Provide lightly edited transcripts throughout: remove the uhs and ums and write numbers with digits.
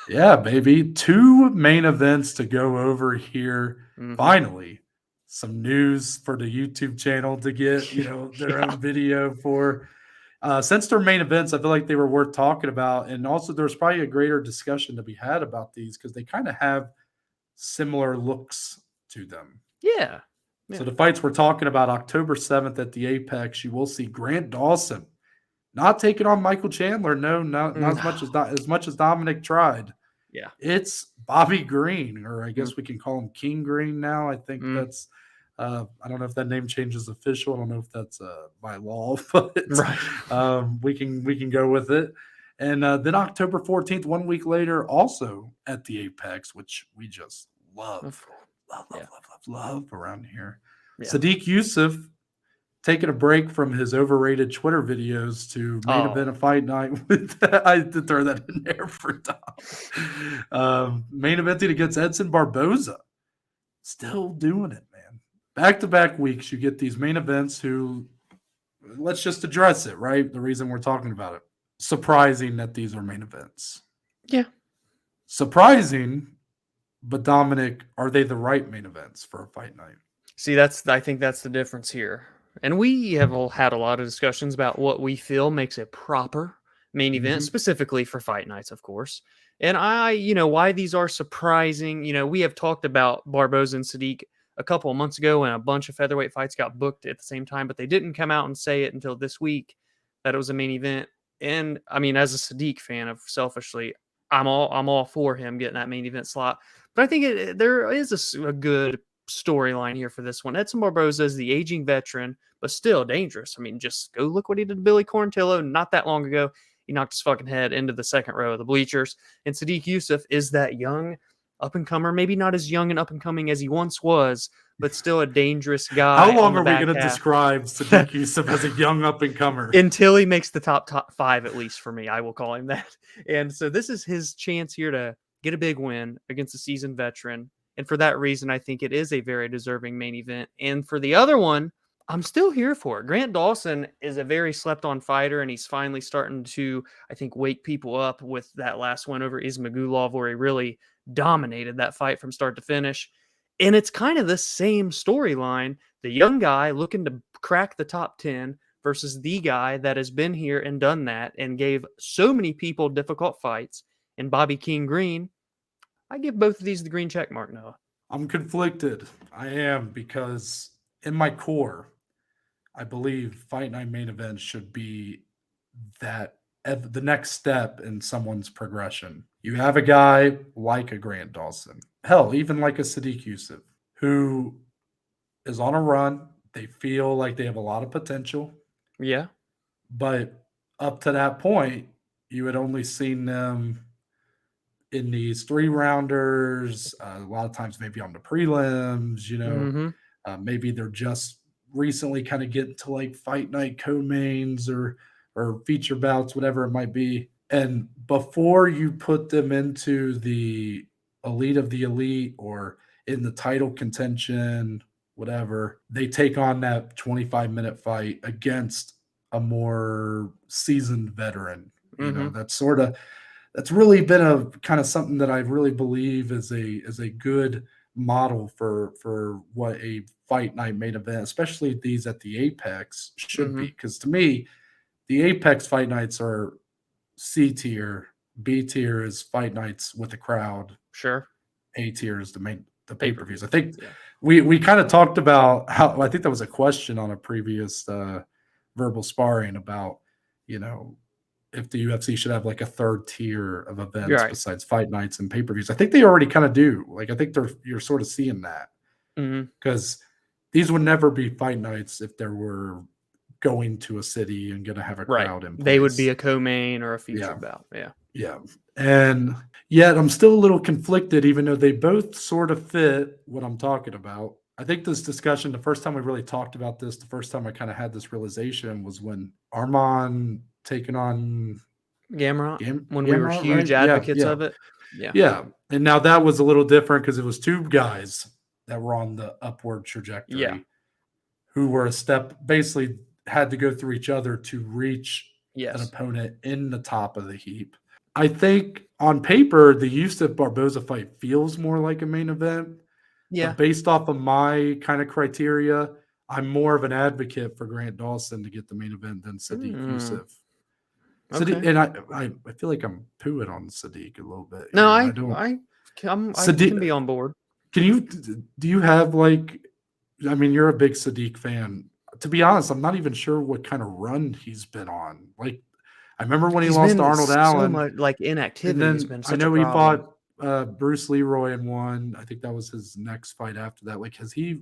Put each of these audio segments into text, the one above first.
Yeah, baby. Two main events to go over here. Hmm. Finally, some news for the YouTube channel to get, their Yeah. own video for. Since they're main events, I feel like they were worth talking about. And also, there's probably a greater discussion to be had about these because they kind of have similar looks to them. Yeah. So Yeah. the fights we're talking about October 7th at the Apex, you will see Grant Dawson not taking on Michael Chandler. No, not No. as much as Dominic tried. Yeah. It's Bobby Green, or I Mm, guess we can call him King Green now. I think mm, that's I don't know if that name change is official. I don't know if that's by law, but right. we can go with it. And then October 14th, 1 week later, also at the Apex, which we just love, Of course. love, love, Yeah. love, love, love around here. Yeah. Sadiq Yusuff taking a break from his overrated Twitter videos to main Oh. event a fight night with I had to throw that in there for Dom. Main eventing against Edson Barboza. Still doing it, man. Back to back weeks, you get these main events who let's just address it, right? The reason we're talking about it. Surprising that these are main events. Yeah. Surprising, but Dominic, are they the right main events for a fight night? See, I think that's the difference here. And we have all had a lot of discussions about what we feel makes a proper main event, Mm-hmm. specifically for fight nights, of course. And why these are surprising. We have talked about Barboza and Sadiq a couple of months ago, and a bunch of featherweight fights got booked at the same time, but they didn't come out and say it until this week that it was a main event. And I mean, as a Sadiq fan, of selfishly, I'm all for him getting that main event slot. But I think there is a good storyline here for this one. Edson Barboza is the aging veteran, but still dangerous. I mean, just go look what he did to Billy Quarantillo not that long ago. He knocked his fucking head into the second row of the bleachers. And Sadiq Yusuff is that young up and comer, maybe not as young and up and coming as he once was, but still a dangerous How guy on long the are we back going to half. describe Sadiq Yusuff as a young up and comer? Until he makes the top five, at least for me, I will call him that. And so this is his chance here to get a big win against a seasoned veteran. And for that reason, I think it is a very deserving main event. And for the other one, I'm still here for it. Grant Dawson is a very slept on fighter, and he's finally starting to, I think, wake people up with that last win over Ismagulov, where he really dominated that fight from start to finish. And it's kind of the same storyline. The young guy looking to crack the top 10 versus the guy that has been here and done that and gave so many people difficult fights. And Bobby King Green, I give both of these the green check mark, Noah. I'm conflicted. I am because in my core, I believe Fight Night main events should be that the next step in someone's progression. You have a guy like a Grant Dawson, hell, even like a Sadiq Yusuff, who is on a run. They feel like they have a lot of potential, Yeah. but up to that point, you had only seen them in these three rounders, a lot of times maybe on the prelims, Mm-hmm. maybe they're just recently kind of getting to like fight night co-mains or feature bouts, whatever it might be. And before you put them into the elite of the elite or in the title contention, whatever, they take on that 25-minute fight against a more seasoned veteran. Mm-hmm. That's really been a kind of something that I really believe is a good model for what a fight night main event, especially these at the Apex, should Mm-hmm. be. Because to me, the Apex fight nights are C tier, B tier is fight nights with a crowd, Sure. A tier is the pay per views. I Pay-per-view think fights. Yeah. we kind of talked about how I think that was a question on a previous verbal sparring about you know if the UFC should have like a third tier of You're events right. besides fight nights and pay-per-views. I think they already kind of do. Like I think you're sort of seeing that Mm-hmm. because these would never be fight nights if there were going to a city and going to have a Right. crowd in They would be place. a co-main or a feature Yeah, bout. Yeah. yeah. And yet I'm still a little conflicted, even though they both sort of fit what I'm talking about. I think this discussion, the first time we really talked about this, the first time I kind of had this realization was when Armand taking on Gamrot, when we were Gamrot, right? huge Yeah, advocates yeah, of it. Yeah. yeah. And now that was a little different because it was two guys that were on the upward Yeah. trajectory who were a step, basically had to go through each other to reach an Yes. opponent in the top of the heap. I think on paper, the Yusuff Barboza fight feels more like a main event, Yeah. but based off of my kind of criteria, I'm more of an advocate for Grant Dawson to get the main event than Sodiq Mm, Yusuff. Sadiq, okay. and I feel like I'm pooing on Sadiq a little bit No, here, and I don't. I can Sadiq, be on board. can you do you have like? I mean, you're a big Sadiq fan. To be honest, I'm not even sure what kind of run he's been on. Like, I remember when he He's lost to been Arnold so Allen, much like and inactivity has then been I such a know he problem. fought Bruce Leroy in one. I think that was his next fight after that. Like, has he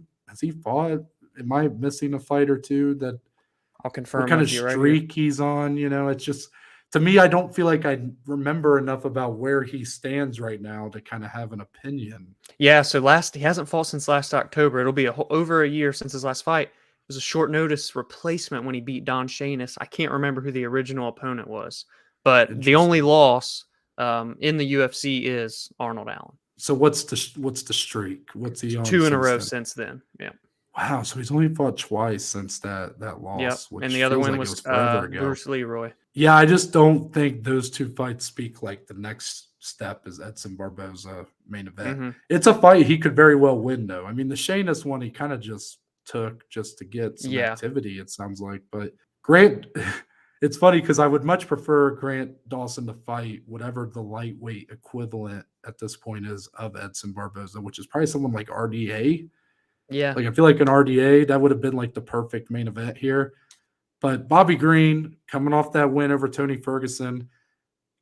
fought? Am I missing a fight or two that I'll what confirm kind of with you right here. streak he's on? It's just to me, I don't feel like I remember enough about where he stands right now to kind of have an opinion. Yeah, so he hasn't fought since last October. It'll be over a year since his last fight. It was a short notice replacement when he beat Don Shainis. I can't remember who the original opponent was, but the only Interesting. loss in the UFC is Arnold Allen. So what's the streak? What's he on Two in a since row then? since then. Yeah. Wow, so he's only fought twice since that Yep. loss, And which the other feels one like it was was forever ago. Bruce Leroy. Yeah, I just don't think those two fights speak like the next step is Edson Barboza main event. Mm-hmm. It's a fight he could very well win, though. I mean, the Sheamus one he kind of just took just to get some Yeah. activity, it sounds like. But Grant, it's funny because I would much prefer Grant Dawson to fight whatever the lightweight equivalent at this point is of Edson Barboza, which is probably someone like RDA. Yeah. Like, I feel like an RDA, that would have been like the perfect main event here. But Bobby Green coming off that win over Tony Ferguson,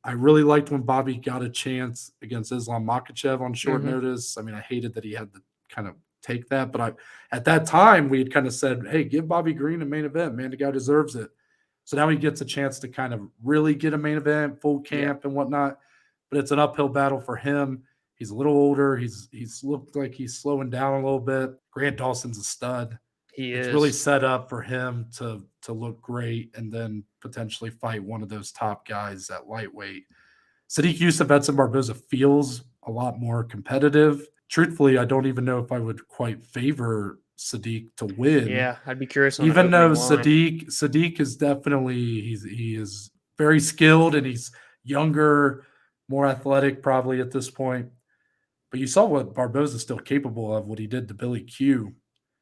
I really liked when Bobby got a chance against Islam Makhachev on short Mm-hmm. notice. I mean, I hated that he had to kind of take that, but at that time we had kind of said, "Hey, give Bobby Green a main event, man. The guy deserves it." So now he gets a chance to kind of really get a main event, full Yeah. camp and whatnot. But it's an uphill battle for him. He's a little older. He's looked like he's slowing down a little bit. Grant Dawson's a stud. He It's really is. set up for him to look great and then potentially fight one of those top guys at lightweight. Sadiq Yusuff, Edson Barboza feels a lot more competitive. Truthfully, I don't even know if I would quite favor Sadiq to win, Yeah. I'd be curious on the even though opening line. Sadiq is definitely he is very skilled and he's younger, more athletic probably at this point. But you saw what Barboza is still capable of, what he did to Billy Q.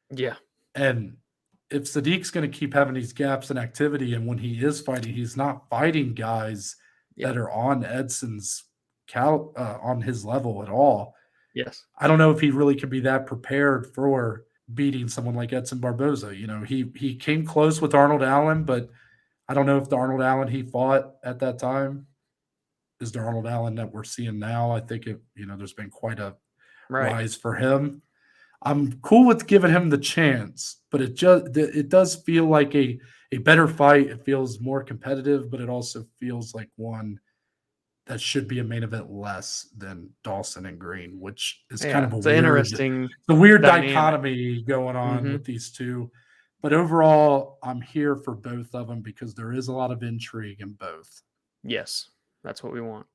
Yeah. And if Sadiq's going to keep having these gaps in activity, and when he is fighting, he's not fighting guys Yeah. that are on Edson's on his level at all. Yes. I don't know if he really can be that prepared for beating someone like Edson Barboza. He came close with Arnold Allen, but I don't know if the Arnold Allen he fought at that time is the Arnold Allen that we're seeing now. I think there's been quite a Right. rise for him. I'm cool with giving him the chance, but it does feel like a better fight. It feels more competitive, but it also feels like one that should be a main event less than Dawson and Green, which is kind Yeah. of It's an interesting the weird dynamic. dichotomy going on Mm-hmm. with these two. But overall, I'm here for both of them because there is a lot of intrigue in both. Yes. That's what we want.